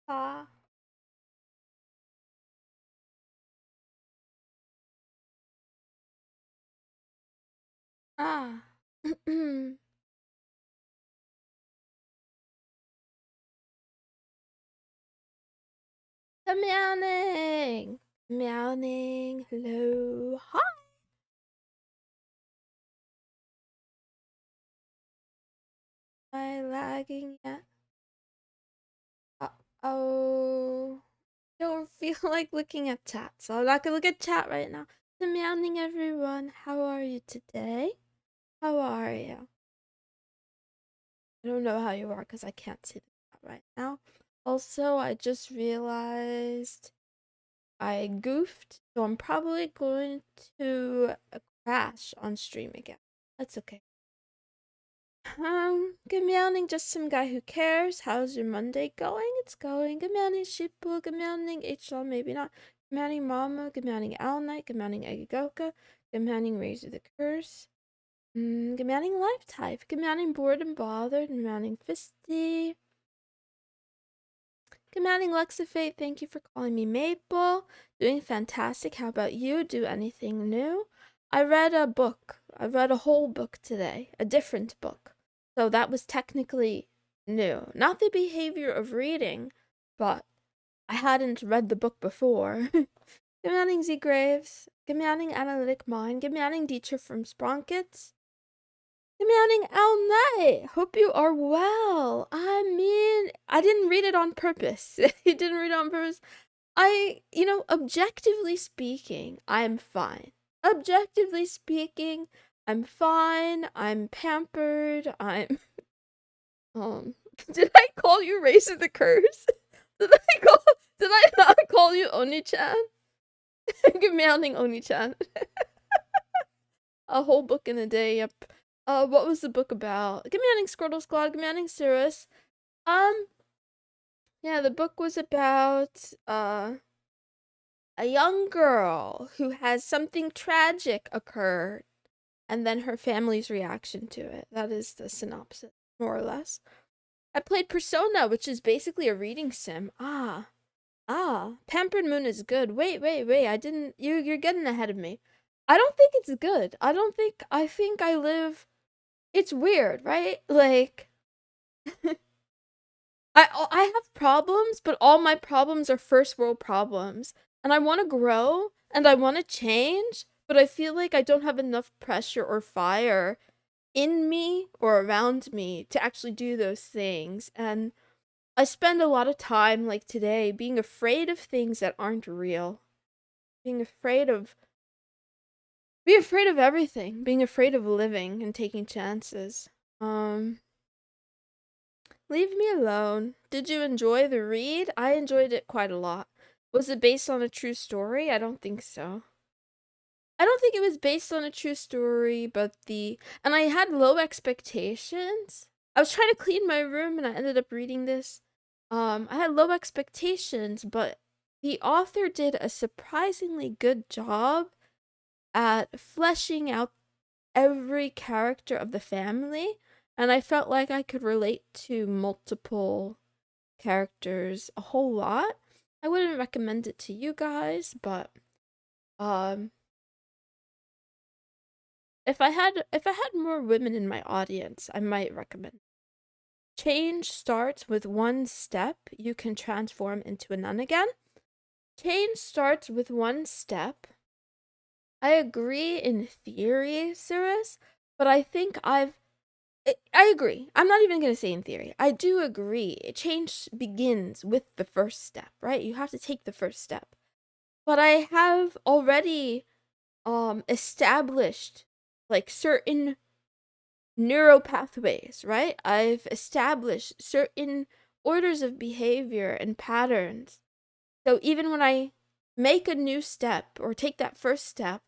Ah. Ah. Good meowing. Meowing. Hello. Hi. Am I lagging yet? Oh. Don't feel like looking at chat, so I'm not gonna look at chat right now. Good meowing, everyone. How are you today? How are you? I don't know how you are because I can't see the chat right now. Also, I just realized I goofed, so I'm probably going to crash on stream again. That's okay. Good morning, just some guy who cares. How's your Monday going? It's going. Good morning, Sheeple. Good morning, HL, maybe not. Good morning, Mama. Good morning, Owl Knight. Good morning, Egigoka. Good morning, Razor the Curse. Good morning, Life Type. Good morning, Bored and Bothered. Good morning, Fisty. Good morning, Lexifate. Thank you for calling me Maple. Doing fantastic. How about you? Do anything new? I read a book. I read a whole book today. A different book. So that was technically new. Not the behavior of reading, but I hadn't read the book before. Good morning, Z Graves. Good morning, Analytic Mind. Good morning, Dietrich from Spronkets. Good morning, Al Night. Hope you are well. I mean, I didn't read it on purpose. You didn't read it on purpose. Objectively speaking, I'm fine. Objectively speaking, I'm fine. I'm pampered. I'm did I call you Race of the Curse? Did I not call you Oni-chan? Good morning, Oni-chan. A whole book in a day, yep. What was the book about? Good morning, Squirtle Squad. Good morning, Cirrus. Yeah, the book was about, a young girl who has something tragic occur, and then her family's reaction to it. That is the synopsis, more or less. I played Persona, which is basically a reading sim. Pampered Moon is good. Wait, I didn't, you're getting ahead of me. I don't think it's good. I think I live, it's weird, right? Like, I have problems, but all my problems are first world problems. And I want to grow and I want to change, but I feel like I don't have enough pressure or fire in me or around me to actually do those things. And I spend a lot of time, like today, being afraid of things that aren't real. Being afraid of everything. Being afraid of living and taking chances. Leave me alone. Did you enjoy the read? I enjoyed it quite a lot. Was it based on a true story? I don't think so. I don't think it was based on a true story, but and I had low expectations. I was trying to clean my room and I ended up reading this. I had low expectations, but the author did a surprisingly good job at fleshing out every character of the family, and I felt like I could relate to multiple characters a whole lot. I wouldn't recommend it to you guys, but um if I had more women in my audience, I might recommend. Change starts with one step. You can transform into a nun again. Change starts with one step. I agree in theory, Cirrus, but I think I agree. I'm not even going to say in theory. I do agree. Change begins with the first step, right? You have to take the first step. But I have already established like certain neural pathways, right? I've established certain orders of behavior and patterns. So even when I make a new step or take that first step,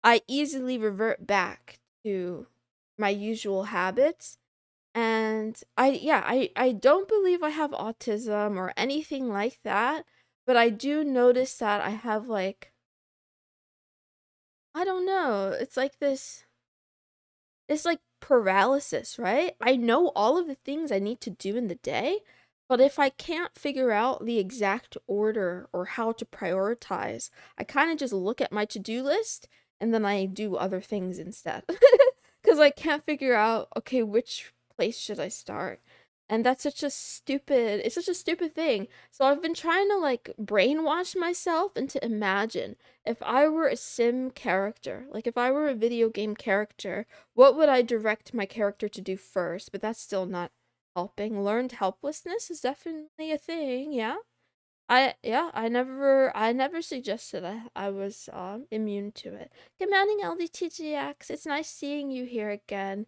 I easily revert back to my usual habits. And I don't believe I have autism or anything like that, but I do notice that I have like, I don't know, it's like paralysis, right? I know all of the things I need to do in the day, But if I can't figure out the exact order or how to prioritize, I kind of just look at my to-do list and then I do other things instead. Because I can't figure out, okay, which place should I start? And that's it's such a stupid thing. So I've been trying to like brainwash myself into imagine if I were a sim character, like if I were a video game character, what would I direct my character to do first? But that's still not helping. Learned helplessness is definitely a thing, yeah. I never suggested I was immune to it. Good morning, LDTGX. It's nice seeing you here again.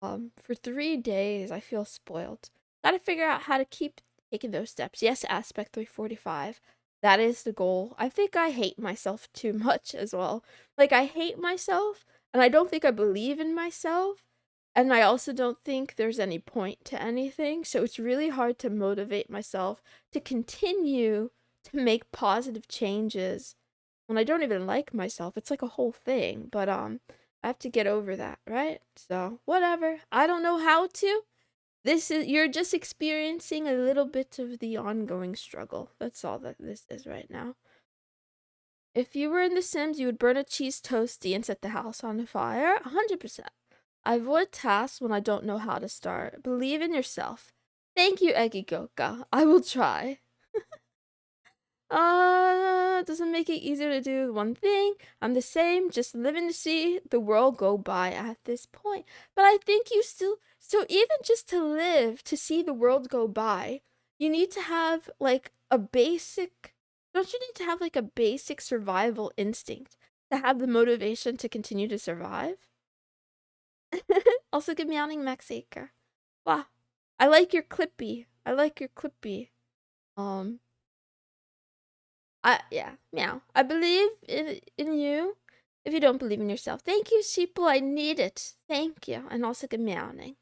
For 3 days I feel spoiled. Gotta figure out how to keep taking those steps. Yes, aspect 345. That is the goal. I think I hate myself too much as well. Like I hate myself and I don't think I believe in myself. And I also don't think there's any point to anything. So it's really hard to motivate myself to continue to make positive changes when I don't even like myself. It's like a whole thing. But I have to get over that, right? So, whatever. I don't know how to. You're just experiencing a little bit of the ongoing struggle. That's all that this is right now. If you were in The Sims, you would burn a cheese toastie and set the house on fire. 100%. I avoid tasks when I don't know how to start. Believe in yourself. Thank you, Egigoka. I will try. Doesn't make it easier to do one thing. I'm the same, just living to see the world go by at this point. But I think you still, so even just to live, to see the world go by, you need to have like a basic, don't you need to have like a basic survival instinct to have the motivation to continue to survive? Also, good morning, Maxaker. Wow. I like your clippy. I like your clippy. Yeah, meow. I believe in you. If you don't believe in yourself, thank you, sheeple. I need it. Thank you. And also good meowing.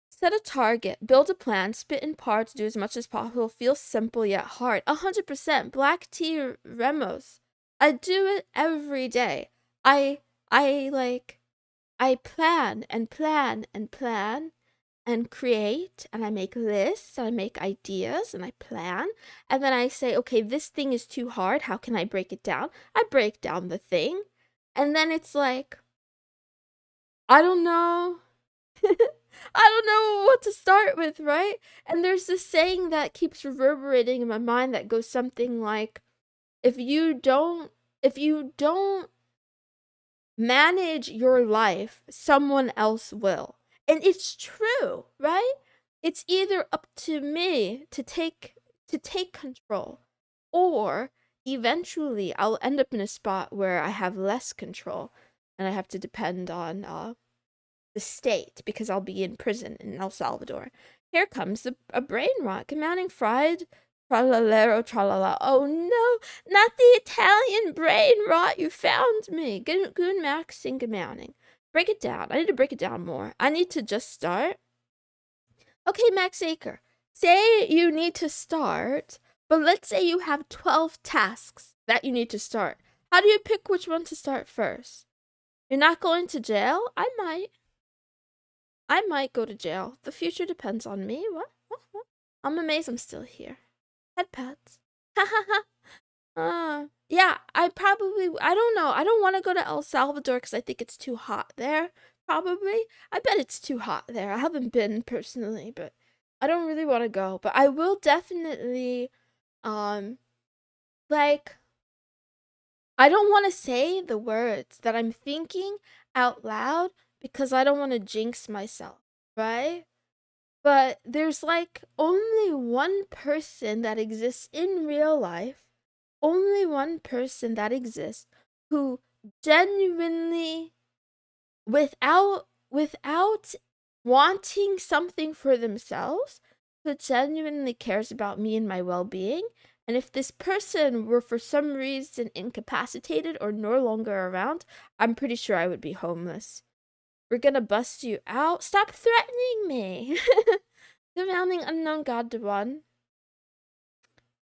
Set a target, build a plan, spit in parts, do as much as possible. Feel simple yet hard. 100%. Black tea Remos. I do it every day. I plan and plan and plan and create, and I make lists, and I make ideas, and I plan, and then I say, okay, this thing is too hard. How can I break it down? I break down the thing, and then it's like, I don't know. I don't know what to start with, right? And there's this saying that keeps reverberating in my mind that goes something like, if you don't manage your life, someone else will. And it's true, right? It's either up to me to take control, or eventually I'll end up in a spot where I have less control and I have to depend on the state because I'll be in prison in El Salvador. Here comes a brain rot commanding fried tralalero tralala. Oh no, not the Italian brain rot. You found me. Goon Max Singamowning. Break it down. I need to break it down more. I need to just start. Okay, Max Acre. Say you need to start, but let's say you have 12 tasks that you need to start. How do you pick which one to start first? You're not going to jail? I might go to jail. The future depends on me. What? I'm amazed I'm still here. Head pats. Ha ha ha. Yeah, I don't know. I don't want to go to El Salvador because I think it's too hot there. Probably. I bet it's too hot there. I haven't been personally, but I don't really want to go. But I will definitely, like, I don't want to say the words that I'm thinking out loud because I don't want to jinx myself, right? But there's like only one person that exists in real life, only one person that exists who genuinely, without wanting something for themselves, who genuinely cares about me and my well-being. And if this person were for some reason incapacitated or no longer around, I'm pretty sure I would be homeless. We're gonna bust you out. Stop threatening me. Surrounding unknown god to one.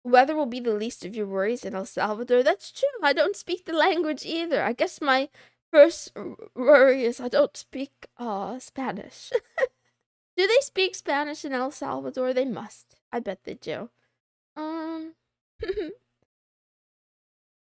Weather will be the least of your worries in El Salvador. That's true. I don't speak the language either. I guess my first worry is I don't speak Spanish. Do they speak Spanish in El Salvador? They must. I bet they do.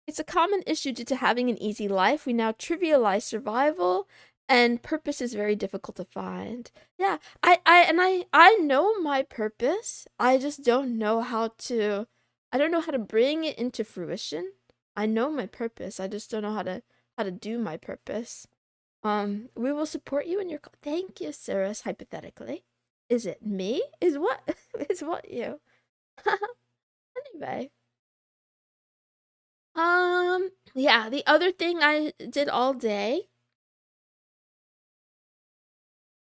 It's a common issue due to having an easy life. We now trivialize survival, and purpose is very difficult to find. Yeah, I know my purpose. I just don't know how to. I don't know how to bring it into fruition. I know my purpose. I just don't know how to do my purpose. We will support you in your. Thank you, Cirrus. Hypothetically, is it me? Is what? Is what you? Anyway. Yeah, the other thing I did all day.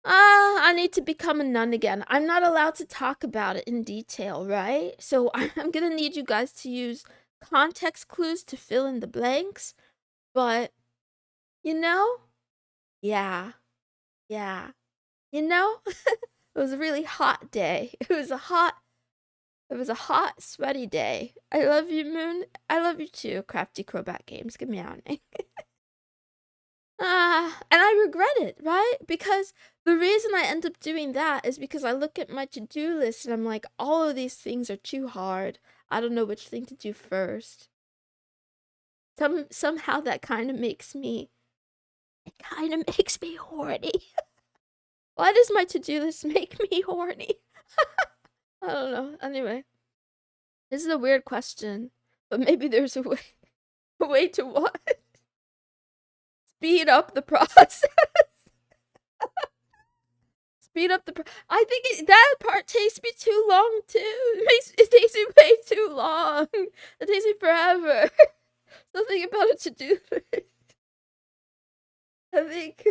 I need to become a nun again. I'm not allowed to talk about it in detail, right? So I'm gonna need you guys to use context clues to fill in the blanks. But, you know, yeah, yeah. You know, it was a really hot day. It was a hot, sweaty day. I love you, Moon. I love you too, Crafty Crobat Games. Give me on. And I regret it, right? Because the reason I end up doing that is because I look at my to-do list and I'm like, all of these things are too hard. I don't know which thing to do first. Somehow that kind of makes me horny. Why does my to-do list make me horny? I don't know. Anyway, this is a weird question, but maybe there's a way to what? Speed up the process. Speed up the. I think that part takes me too long too. It takes me way too long. It takes me forever. Something about it to do. I think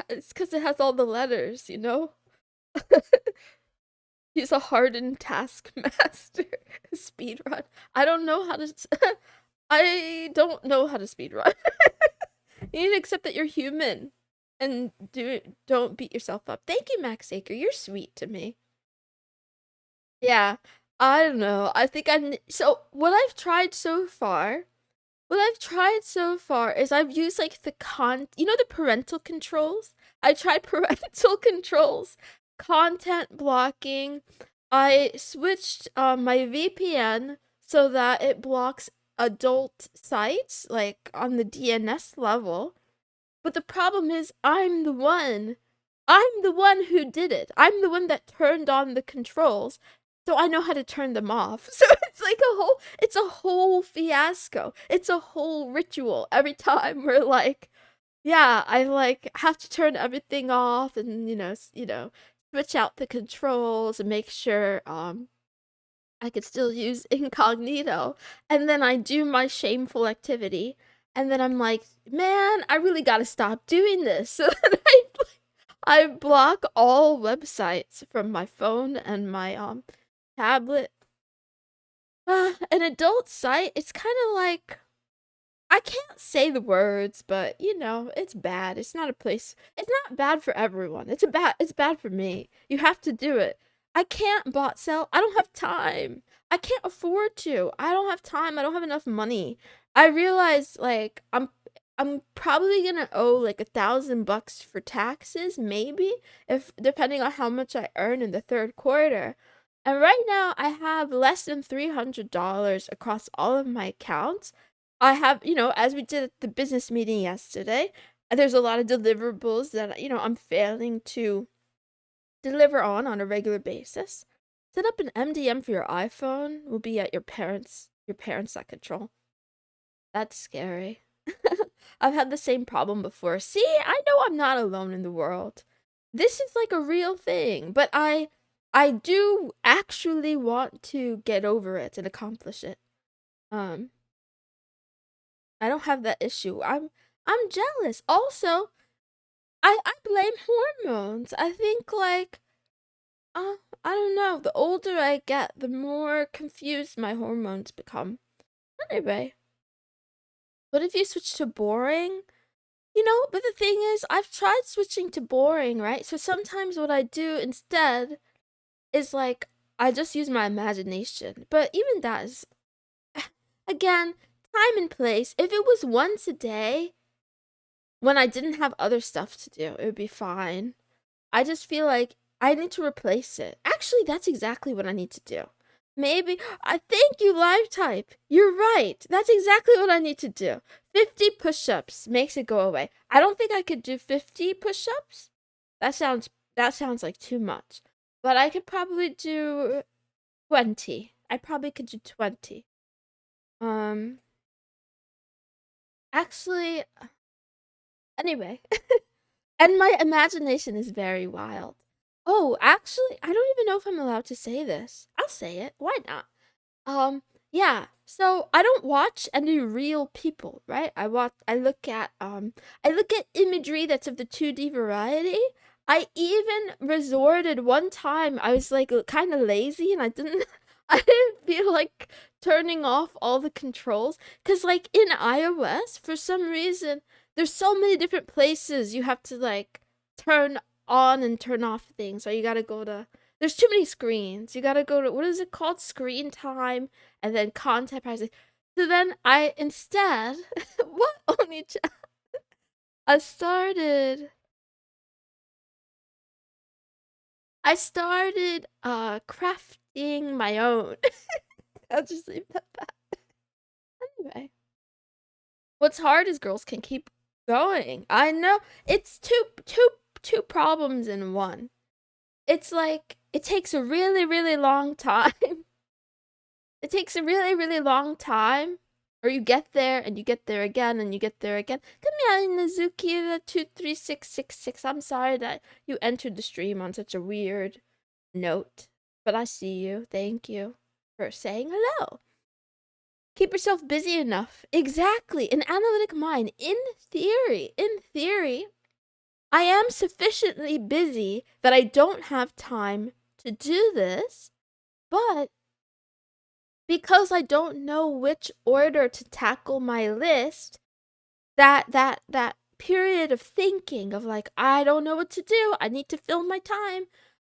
it's because it has all the letters. You know. He's a hardened taskmaster. Speed run. I don't know how to. I don't know how to speed run. You need to accept that you're human. And don't beat yourself up. Thank you, Max Aker. You're sweet to me. Yeah, I don't know. I think so what I've tried so far, is I've used like the parental controls. I tried parental controls, content blocking. I switched my VPN so that it blocks adult sites like on the DNS level. But the problem is I'm the one who did it. I'm the one that turned on the controls. So I know how to turn them off. So it's a whole fiasco. It's a whole ritual every time we're like, yeah, I like have to turn everything off and switch out the controls and make sure I could still use incognito. And then I do my shameful activity. And then I'm like, man, I really gotta stop doing this. So then I block all websites from my phone and my tablet. An adult site, it's kind of like I can't say the words, but it's bad. It's not a place. It's not bad for everyone. It's bad for me. You have to do it. I can't bot sell. I don't have time. I can't afford to. I don't have time. I don't have enough money. I realize like I'm probably gonna owe like $1,000 for taxes, maybe, if depending on how much I earn in the third quarter. And right now I have less than $300 across all of my accounts. I have, as we did at the business meeting yesterday, there's a lot of deliverables that, I'm failing to deliver on a regular basis. Set up an MDM for your iPhone will be at your parents that control. That's scary. I've had the same problem before. See, I know I'm not alone in the world. This is like a real thing, but I do actually want to get over it and accomplish it. I don't have that issue. I'm jealous. Also, I blame hormones. I think like I don't know, the older I get, the more confused my hormones become. Anyway, what if you switch to boring? But the thing is, I've tried switching to boring, right? So sometimes what I do instead is like I just use my imagination. But even that is again, time and place. If it was once a day when I didn't have other stuff to do, it would be fine. I just feel like I need to replace it. Actually, that's exactly what I need to do. Maybe I thank you, live type. You're right. That's exactly what I need to do. 50 push-ups makes it go away. I don't think I could do 50 push-ups. That sounds like too much. But I could probably do 20. I probably could do 20. Actually, anyway. And my imagination is very wild. Oh, actually, I don't even know if I'm allowed to say this. I'll say it. Why not? Yeah. So I don't watch any real people, right? I look at imagery that's of the 2D variety. I even resorted one time. I was like kind of lazy and I didn't I didn't feel like turning off all the controls cuz like in iOS for some reason there's so many different places you have to like turn on and turn off things. So you got to go to there's too many screens. You gotta go to what is it called? Screen time and then content privacy. So then I instead what only I started crafting my own. I'll just leave it at that. Anyway. What's hard is girls can keep going. I know it's two problems in one. It's like it takes a really, really long time. It takes a really, really long time. Or you get there and you get there again and you get there again. Come here, Nazuki23666. I'm sorry that you entered the stream on such a weird note. But I see you. Thank you for saying hello. Keep yourself busy enough. Exactly. An analytic mind. In theory, I am sufficiently busy that I don't have time to do this, but because I don't know which order to tackle my list, that period of thinking of like, I don't know what to do, I need to fill my time,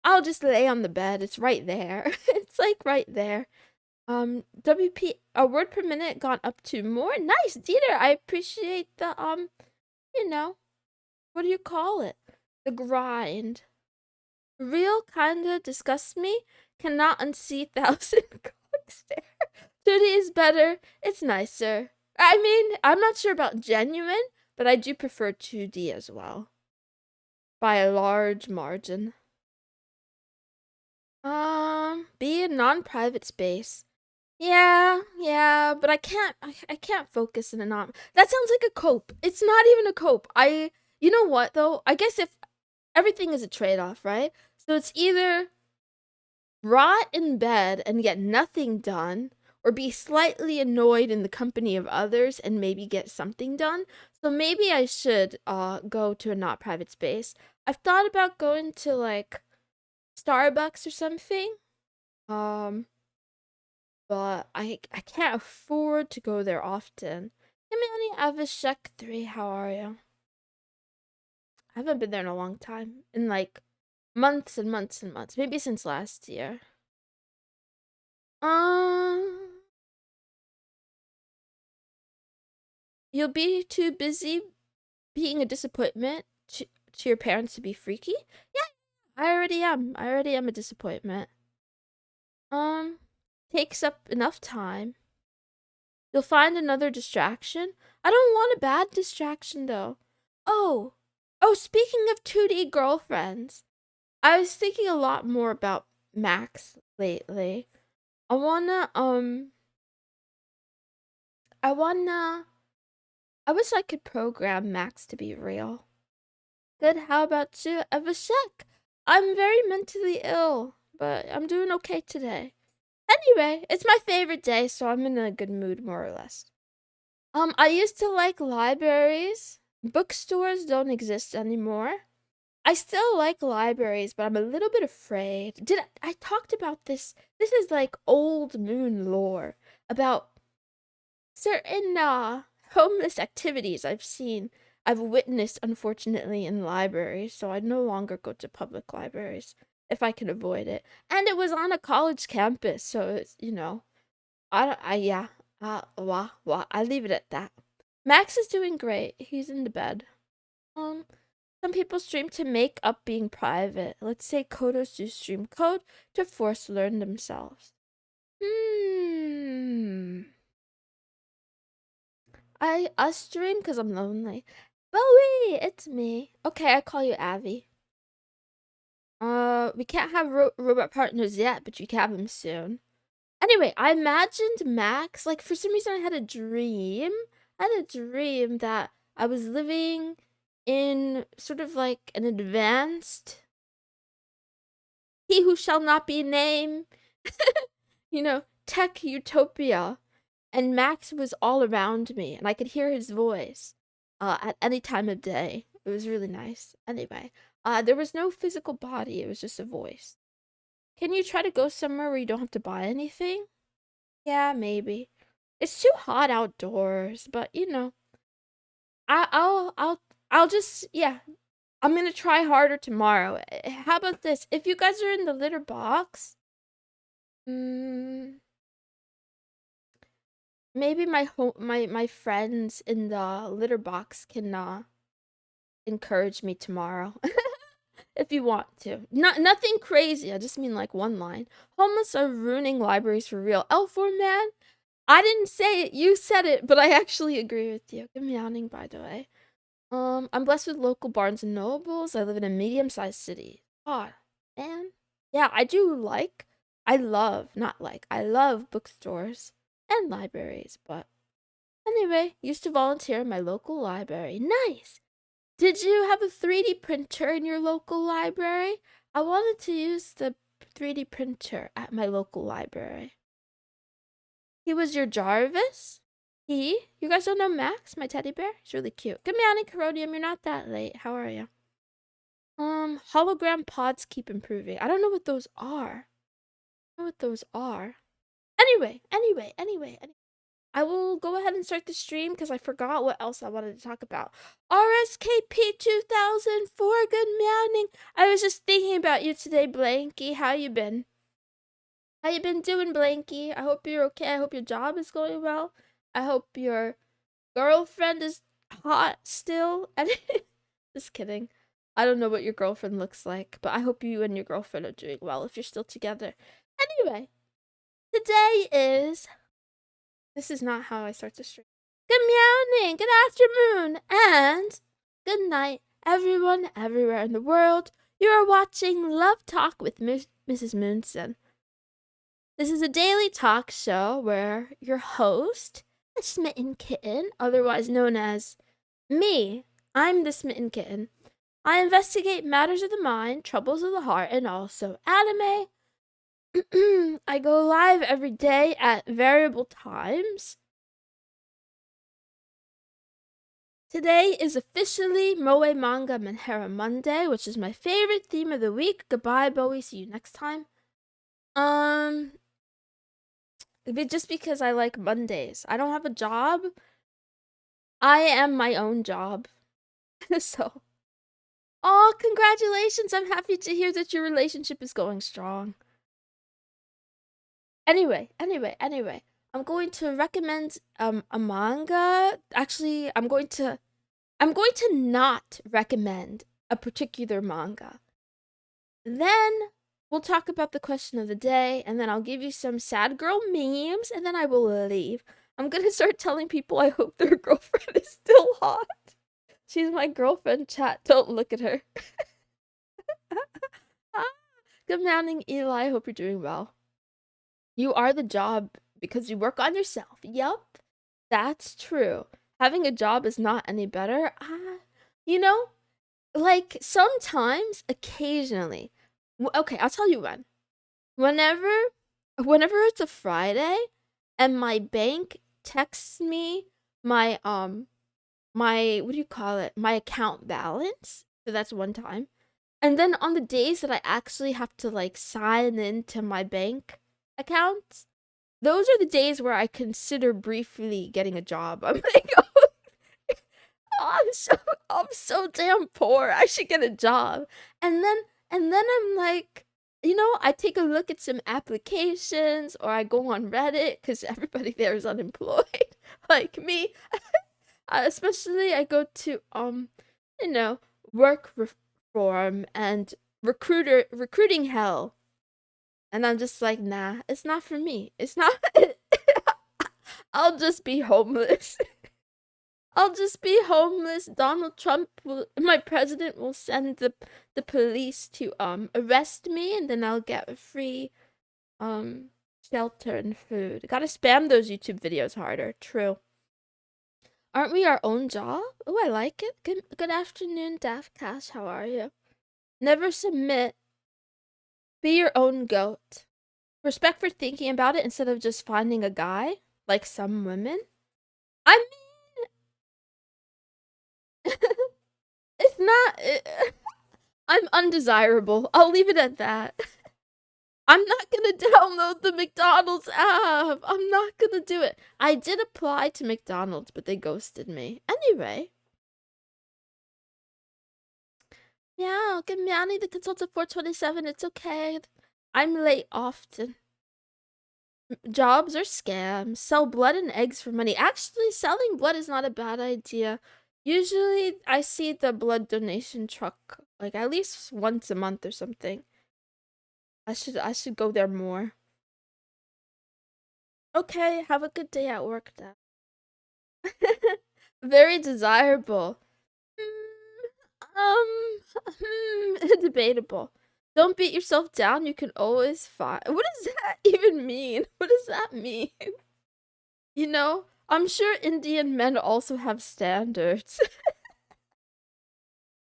I'll just lay on the bed. It's right there. It's like right there. WP, a word per minute gone up to more. Nice, Dieter. I appreciate the you know, what do you call it? The grind. Real kinda disgusts me. Cannot unsee 1,000 clicks there. 2D is better. It's nicer. I mean, I'm not sure about genuine, but I do prefer 2D as well. By a large margin. Be a non-private space. Yeah, but I can't focus in a non. That sounds like a cope. It's not even a cope. You know what though? I guess if everything is a trade-off, right? So it's either rot in bed and get nothing done, or be slightly annoyed in the company of others and maybe get something done. So maybe I should go to a not private space. I've thought about going to like Starbucks or something. But I can't afford to go there often. Hey Manny, Avishek 3, how are you? I haven't been there in a long time. In like months and months and months. Maybe since last year. You'll be too busy being a disappointment to your parents to be freaky? Yeah, I already am. I already am a disappointment. Takes up enough time. You'll find another distraction. I don't want a bad distraction though. Oh, speaking of 2D girlfriends, I was thinking a lot more about Max lately. I wish I could program Max to be real. Good, how about you, Evashek? I'm very mentally ill, but I'm doing okay today. Anyway, it's my favorite day, so I'm in a good mood, more or less. I used to like libraries. Bookstores don't exist anymore. I still like libraries, but I'm a little bit afraid. I talked about this? This is like old moon lore about certain homeless activities I've witnessed, unfortunately, in libraries, so I no longer go to public libraries if I can avoid it. And it was on a college campus, so it's, I leave it at that. Max is doing great. He's in the bed. Some people stream to make up being private. Let's say coders do stream code to force learn themselves. I stream because I'm lonely. Bowie, it's me. Okay, I call you Avi. We can't have robot partners yet, but you can have them soon. Anyway, I imagined Max, like, for some reason I had a dream. I had a dream that I was living in sort of like an advanced he who shall not be named, tech utopia. And Max was all around me, and I could hear his voice at any time of day. It was really nice. Anyway, there was no physical body, it was just a voice. Can you try to go somewhere where you don't have to buy anything? Yeah, maybe. It's too hot outdoors, but I'll just yeah. I'm gonna try harder tomorrow. How about this? If you guys are in the litter box, maybe my friends in the litter box can encourage me tomorrow. If you want to. Nothing crazy. I just mean like one line. Homeless are ruining libraries for real. L4 man, I didn't say it. You said it, but I actually agree with you. Good meowing, by the way. I'm blessed with local Barnes and Nobles. I live in a medium-sized city. Oh, man. Yeah, I love bookstores and libraries, but anyway, used to volunteer in my local library. Nice! Did you have a 3D printer in your local library? I wanted to use the 3D printer at my local library. He was your Jarvis? You guys don't know Max, my teddy bear? He's really cute. Good morning, Corodium. You're not that late. How are you? Hologram pods keep improving. I don't know what those are. Anyway. I will go ahead and start the stream because I forgot what else I wanted to talk about. RSKP 2004, good morning. I was just thinking about you today, Blanky. How you been? How you been doing, Blanky? I hope you're okay. I hope your job is going well. I hope your girlfriend is hot still. And just kidding. I don't know what your girlfriend looks like, but I hope you and your girlfriend are doing well if you're still together. Anyway, today is... This is not how I start the stream. Good morning, good afternoon, and good night, everyone, everywhere in the world. You are watching Love Talk with Mrs. Moonson. This is a daily talk show where your host, the Smitten Kitten, otherwise known as me, I'm the Smitten Kitten. I investigate matters of the mind, troubles of the heart, and also anime. I go live every day at variable times. Today is officially Moe Manga Menhera Monday, which is my favorite theme of the week. Goodbye, Bowie. See you next time. Just because I like Mondays. I don't have a job. I am my own job. So. Oh, congratulations. I'm happy to hear that your relationship is going strong. Anyway. I'm going to recommend a manga. Actually, I'm going to not recommend a particular manga. Then we'll talk about the question of the day, and then I'll give you some sad girl memes, and then I will leave. I'm gonna start telling people I hope their girlfriend is still hot. She's my girlfriend, chat. Don't look at her. Good morning, Eli. I hope you're doing well. You are the job because you work on yourself. Yup, that's true. Having a job is not any better. Like sometimes, occasionally. Okay, I'll tell you when. Whenever it's a Friday and my bank texts me my what do you call it? My account balance. So that's one time. And then on the days that I actually have to like sign into my bank account, those are the days where I consider briefly getting a job. I'm like, I'm so damn poor. I should get a job. And then I'm like, I take a look at some applications or I go on Reddit because everybody there is unemployed, like me. Especially I go to work reform and recruiting hell. And I'm just like, nah, it's not for me. It's not. I'll just be homeless. I'll just be homeless. Donald Trump my president will send the police to arrest me, and then I'll get free um shelter and food. Gotta spam those YouTube videos harder. True. Aren't we our own job? Oh, I like it. Good afternoon, Daft Cash. How are you? Never submit. Be your own goat. Respect for thinking about it instead of just finding a guy, like some women. I mean, it's not. I'm undesirable. I'll leave it at that. I'm not gonna download the McDonald's app. I'm not gonna do it. I did apply to McDonald's, but they ghosted me. Anyway. Yeah, get me. I need to consult at 427. It's okay. I'm late often. Jobs are scams. Sell blood and eggs for money. Actually, selling blood is not a bad idea. Usually, I see the blood donation truck like at least once a month or something. I should go there more. Okay, have a good day at work then. Very desirable. Debatable. Don't beat yourself down. You can always find. What does that even mean? What does that mean? You know, I'm sure Indian men also have standards.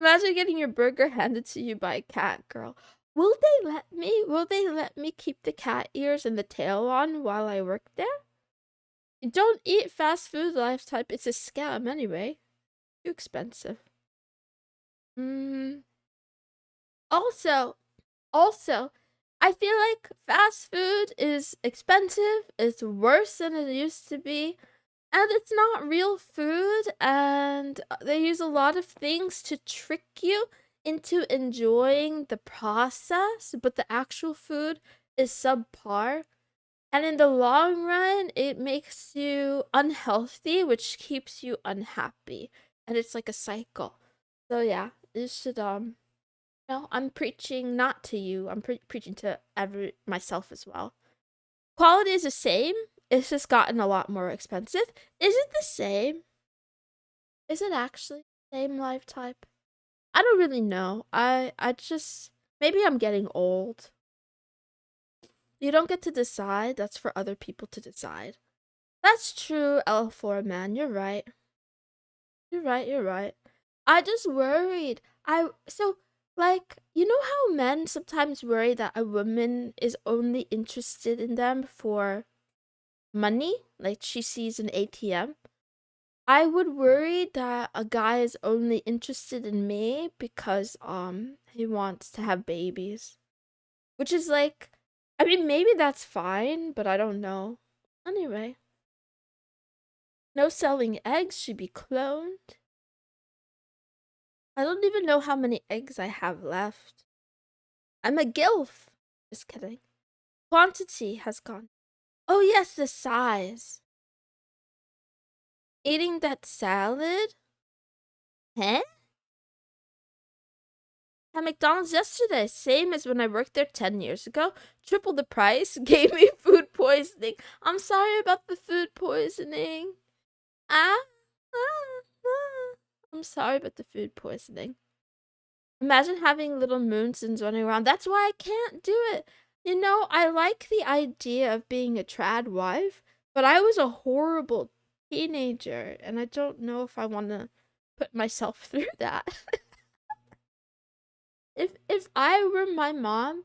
Imagine getting your burger handed to you by a cat girl. Will they let me? Will they let me keep the cat ears and the tail on while I work there? Don't eat fast food, Lifetype. It's a scam anyway. Too expensive. Also, I feel like fast food is expensive. It's worse than it used to be. And it's not real food, and they use a lot of things to trick you into enjoying the process, but the actual food is subpar. And in the long run, it makes you unhealthy, which keeps you unhappy. And it's like a cycle. So yeah, you should no, I'm preaching not to you. I'm preaching to myself as well. Quality is the same. It's just gotten a lot more expensive. Is it the same? Is it actually the same Lifetype? I don't really know. I just maybe I'm getting old. You don't get to decide. That's for other people to decide. That's true, L4 man. You're right. You're right. You're right. I just worried. Like, you know how men sometimes worry that a woman is only interested in them for money? Like she sees an ATM. I would worry that a guy is only interested in me because he wants to have babies. Which is like, I mean, maybe that's fine, but I don't know. Anyway. No selling eggs should be cloned. I don't even know how many eggs I have left. I'm a gilf. Just kidding. Quantity has gone. Oh yes, the size. Eating that salad? Huh? At McDonald's yesterday, same as when I worked there 10 years ago. Triple the price, gave me food poisoning. I'm sorry about the food poisoning. Ah, ah, ah. I'm sorry about the food poisoning. Imagine having little Moonsons running around. That's why I can't do it. You know, I like the idea of being a trad wife, but I was a horrible teenager, and I don't know if I want to put myself through that. If I were my mom,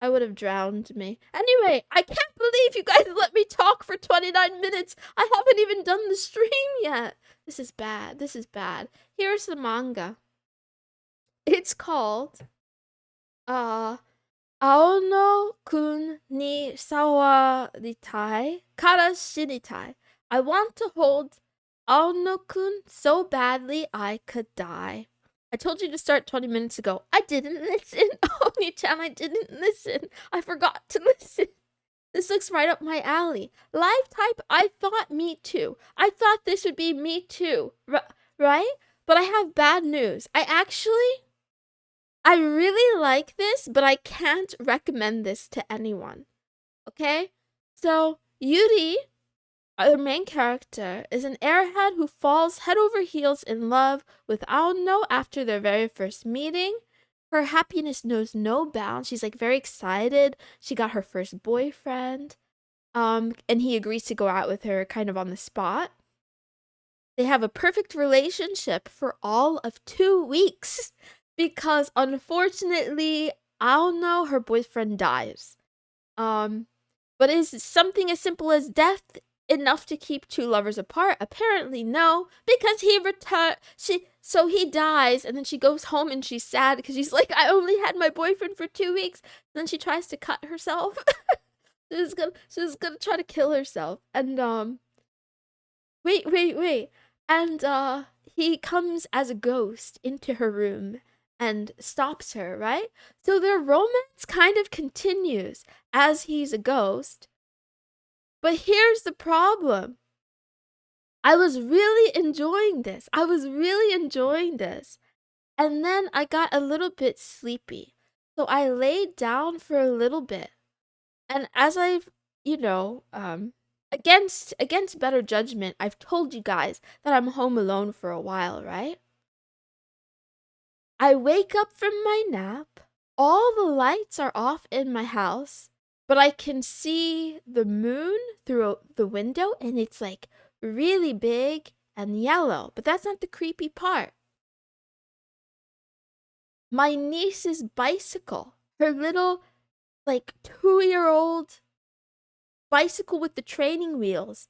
I would have drowned me. Anyway, I can't believe you guys let me talk for 29 minutes. I haven't even done the stream yet. This is bad. This is bad. Here's the manga. It's called Aono-kun ni sawaritai kara shinitai. I want to hold Aono-kun so badly I could die. I told you to start 20 minutes ago. I didn't listen. Oni-chan, I didn't listen. I forgot to listen. This looks right up my alley. Lifetype, I thought me too. I thought this would be me too. Right? But I have bad news. I really like this, but I can't recommend this to anyone. Okay? So, Yuri, our main character, is an airhead who falls head over heels in love with Aono after their very first meeting. Her happiness knows no bounds. She's like very excited. She got her first boyfriend. And he agrees to go out with her kind of on the spot. They have a perfect relationship for all of 2 weeks because unfortunately, Aono, her boyfriend, dies. But is something as simple as death enough to keep two lovers apart? Apparently no, because he dies and then she goes home and she's sad because she's like, I only had my boyfriend for 2 weeks. Then she tries to cut herself. she's gonna try to kill herself. And wait. And he comes as a ghost into her room and stops her, right? So their romance kind of continues as he's a ghost. But here's the problem. I was really enjoying this. And then I got a little bit sleepy. So I laid down for a little bit. And as I've, against better judgment, I've told you guys that I'm home alone for a while, right? I wake up from my nap. All the lights are off in my house, but I can see the moon through the window and it's like really big and yellow. But that's not the creepy part. My niece's bicycle, her little like 2-year-old bicycle with the training wheels,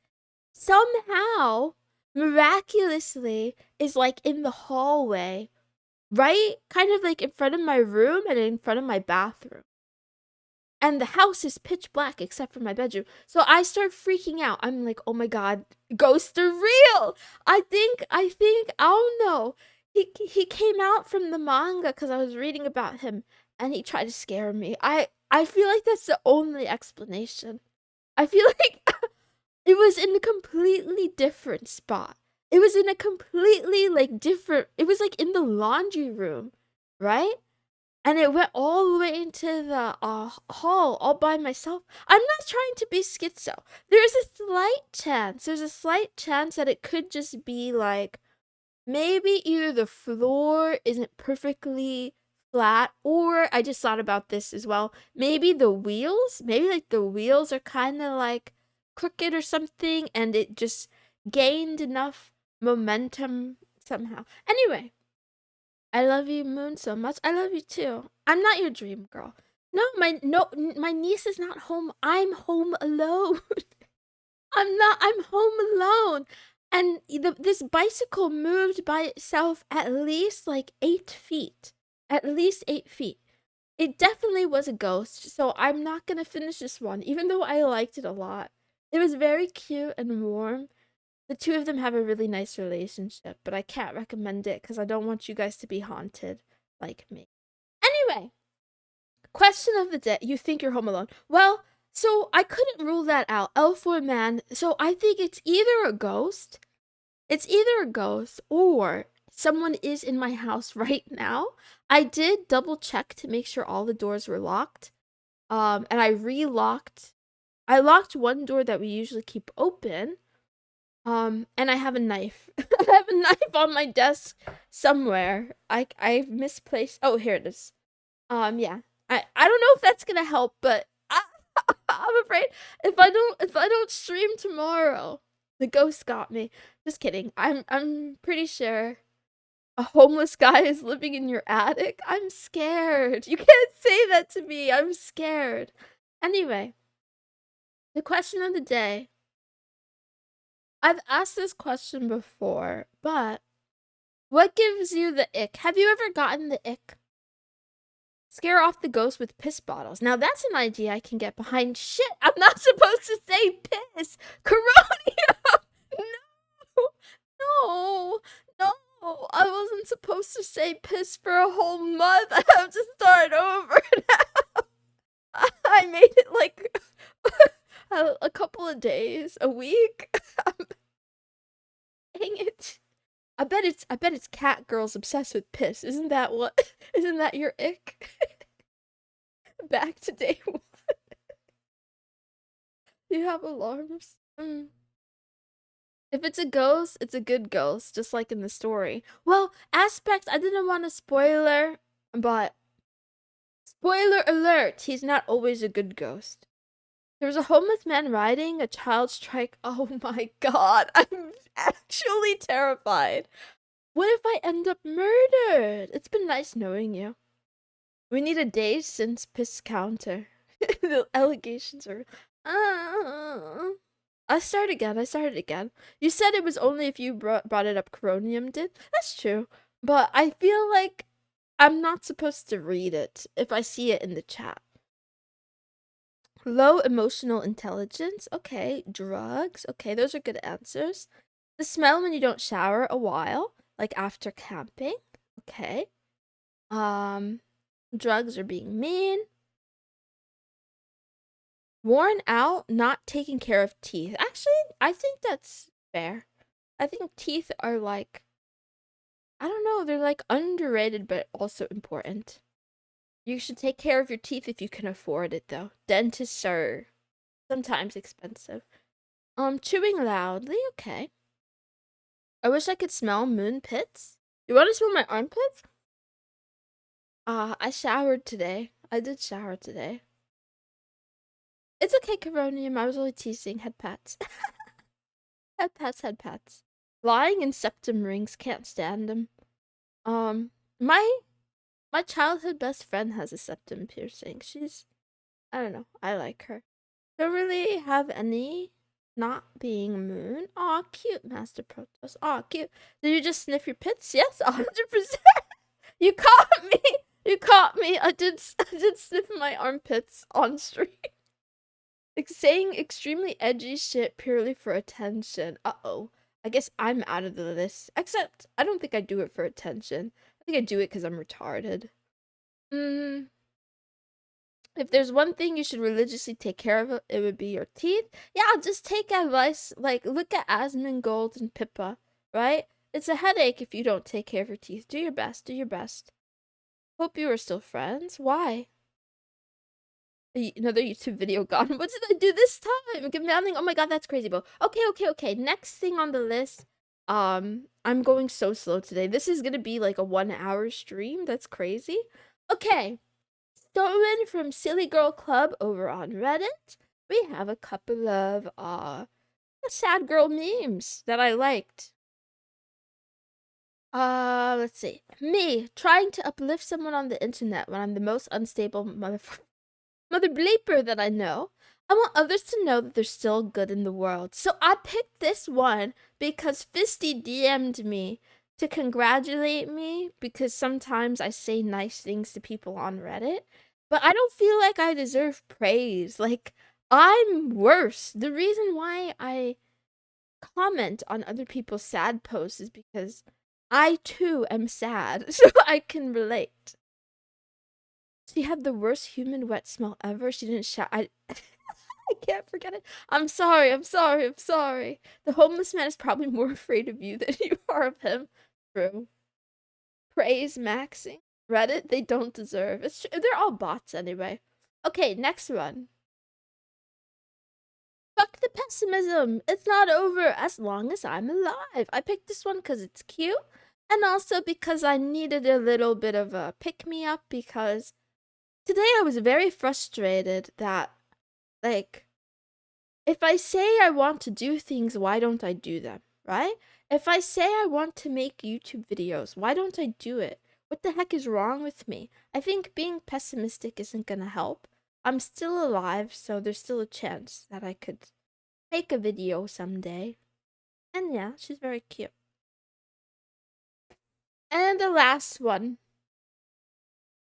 somehow miraculously is like in the hallway, right? Kind of like in front of my room and in front of my bathroom. And the house is pitch black except for my bedroom. So I start freaking out. I'm like, oh my god, ghosts are real. I think, I don't know. He came out from the manga because I was reading about him and he tried to scare me. I feel like that's the only explanation. I feel like it was in a completely different spot. It was in a completely different, it was like in the laundry room, right? And it went all the way into the hall all by myself. I'm not trying to be schizo. There's a slight chance that it could just be like, maybe either the floor isn't perfectly flat, or I just thought about this as well. Maybe the wheels are kind of like crooked or something, and it just gained enough momentum somehow. Anyway, I love you, Moon, so much. I love you too. I'm not your dream girl. My niece is not home. I'm home alone. I'm home alone. And this bicycle moved by itself at least 8 feet. At least 8 feet. It definitely was a ghost, so I'm not gonna finish this one, even though I liked it a lot. It was very cute and warm. The two of them have a really nice relationship, but I can't recommend it because I don't want you guys to be haunted like me. Anyway, question of the day. You think you're home alone. Well, so I couldn't rule that out. L4 man. So I think it's either a ghost. Or someone is in my house right now. I did double check to make sure all the doors were locked. And I locked one door that we usually keep open. And I have a knife. I have a knife on my desk somewhere. I've misplaced. Oh, here it is. Yeah. I don't know if that's gonna help, but I'm afraid if I don't stream tomorrow, the ghost got me. Just kidding. I'm pretty sure a homeless guy is living in your attic. I'm scared. You can't say that to me. I'm scared. Anyway, the question of the day. I've asked this question before, but what gives you the ick? Have you ever gotten the ick? Scare off the ghost with piss bottles. Now that's an idea I can get behind. Shit, I'm not supposed to say piss. Corona. No. I wasn't supposed to say piss for a whole month. I have to start over now. I made it like a couple of days, a week. Dang it. I bet it's cat girls obsessed with piss. Isn't that what? Isn't that your ick? Back to day one. You have alarms. If it's a ghost, it's a good ghost, just like in the story. Well, aspects, I didn't want to spoiler, but spoiler alert, he's not always a good ghost. There was a homeless man riding a child strike. Oh my god, I'm actually terrified. What if I end up murdered? It's been nice knowing you. We need a day since piss counter. The allegations are. I started again. You said it was only if you brought it up Coronium did. That's true. But I feel like I'm not supposed to read it if I see it in the chat. Low emotional intelligence. Okay. Drugs. Okay, those are good answers. The smell when you don't shower a while, like after camping. Okay. Drugs are being mean. Worn out, not taking care of teeth. Actually, I think that's fair. I think teeth are like, I don't know, they're like underrated but also important. You should take care of your teeth if you can afford it though. Dentists are sometimes expensive. Chewing loudly, okay. I wish I could smell moon pits. You want to smell my armpits? I showered today. I did shower today. It's okay, Coronium. I was only teasing. Head pats. Head pats, head pats. Lying in septum rings. Can't stand them. My childhood best friend has a septum piercing. She's, I don't know. I like her. Don't really have any. Not being moon. Aw, cute, Master Protoss. Aw, cute. Did you just sniff your pits? Yes, 100%. You caught me. You caught me. I did sniff my armpits on stream. Saying extremely edgy shit purely for attention. Uh-oh. I guess I'm out of the list. Except, I don't think I do it for attention. I think I do it because I'm retarded. If there's one thing you should religiously take care of, it would be your teeth. Yeah, just take advice. Like, look at Asmongold and Pippa, right? It's a headache if you don't take care of your teeth. Do your best. Do your best. Hope you are still friends. Why? Another YouTube video gone. What did I do this time? Commanding. Oh my god, that's crazy, bro. Okay. Next thing on the list. I'm going so slow today. This is gonna be like a 1-hour stream. That's crazy. Okay. Stolen from Silly Girl Club over on Reddit. We have a couple of sad girl memes that I liked. Let's see. Me trying to uplift someone on the internet when I'm the most unstable mother bleeper that I know. I want others to know that there's still good in the world. So I picked this one because Fisty DM'd me to congratulate me because sometimes I say nice things to people on Reddit, but I don't feel like I deserve praise. Like, I'm worse. The reason why I comment on other people's sad posts is because I too am sad, so I can relate. She had the worst human wet smell ever. She didn't shout. I can't forget it. I'm sorry. The homeless man is probably more afraid of you than you are of him. True. Praise maxing. Reddit, they don't deserve. It's true. They're all bots anyway. Okay, next one. Fuck the pessimism. It's not over as long as I'm alive. I picked this one because it's cute. And also because I needed a little bit of a pick-me-up because today I was very frustrated that, like, if I say I want to do things, why don't I do them, right? If I say I want to make YouTube videos, why don't I do it? What the heck is wrong with me? I think being pessimistic isn't gonna help. I'm still alive, so there's still a chance that I could make a video someday. And yeah, she's very cute. And the last one.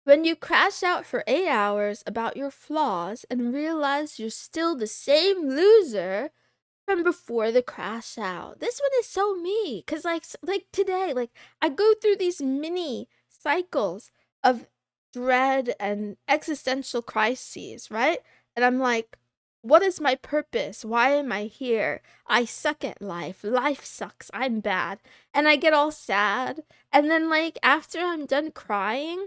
When you crash out for 8 hours about your flaws and realize you're still the same loser from before the crash out. This one is so me, cause like today, like I go through these mini cycles of dread and existential crises, right? And I'm like, What is my purpose? Why am I here? I suck at life. Life sucks. I'm bad. And I get all sad. And then, like, after I'm done crying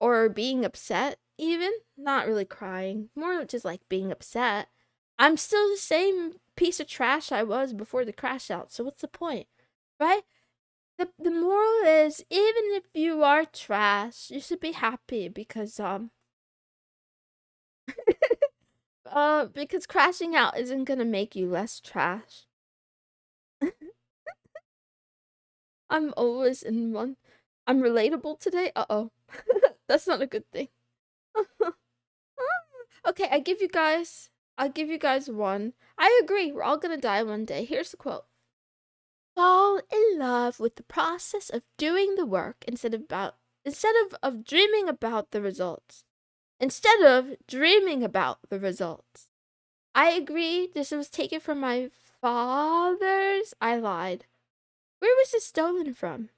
or being upset, even, not really crying, more just like being upset, I'm still the same piece of trash I was before the crash out. So what's the point? Right? The moral is, even if you are trash, you should be happy because because crashing out isn't gonna make you less trash. I'm always in one. I'm relatable today? Uh-oh. That's not a good thing. Okay, I'll give you guys one. I agree, we're all gonna die one day. Here's the quote. Fall in love with the process of doing the work instead of dreaming about the results. Instead of dreaming about the results. I agree, this was taken from my father's. I lied. Where was this stolen from?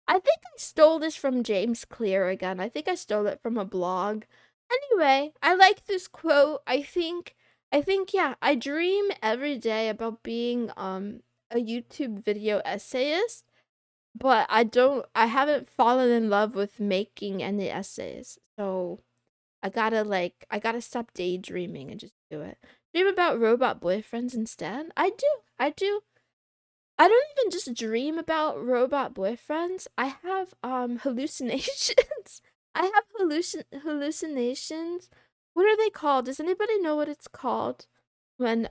I think I stole this from James Clear again. I think I stole it from a blog. Anyway, I like this quote. Yeah, I dream every day about being a YouTube video essayist, but I haven't fallen in love with making any essays. So I gotta stop daydreaming and just do it. Dream about robot boyfriends instead. I do. I don't even just dream about robot boyfriends. I have hallucinations. I have hallucinations. What are they called? Does anybody know what it's called? When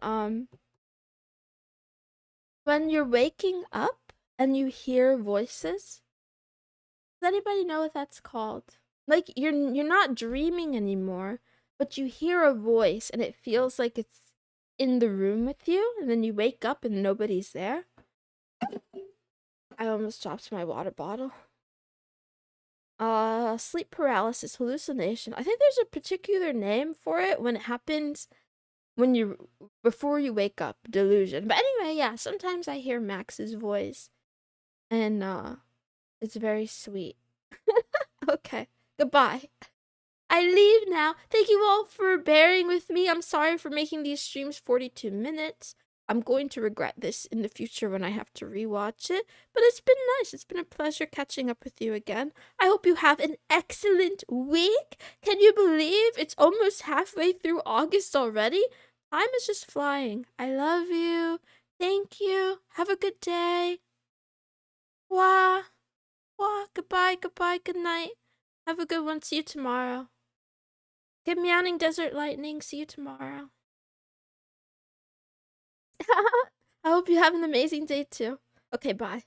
when you're waking up and you hear voices? Does anybody know what that's called? Like you're not dreaming anymore, but you hear a voice and it feels like it's in the room with you, and then you wake up and nobody's there. I almost dropped my water bottle. Sleep paralysis, hallucination. I think there's a particular name for it when it happens when you before you wake up, delusion. But anyway, yeah, sometimes I hear Max's voice and it's very sweet. Okay. Goodbye. I leave now. Thank you all for bearing with me. I'm sorry for making these streams 42 minutes. I'm going to regret this in the future when I have to rewatch it. But it's been nice. It's been a pleasure catching up with you again. I hope you have an excellent week. Can you believe it's almost halfway through August already? Time is just flying. I love you. Thank you. Have a good day. Wah. Wah. Goodbye. Goodbye. Good night. Have a good one. See you tomorrow. Good meowing, Desert Lightning. See you tomorrow. I hope you have an amazing day too. Okay, bye.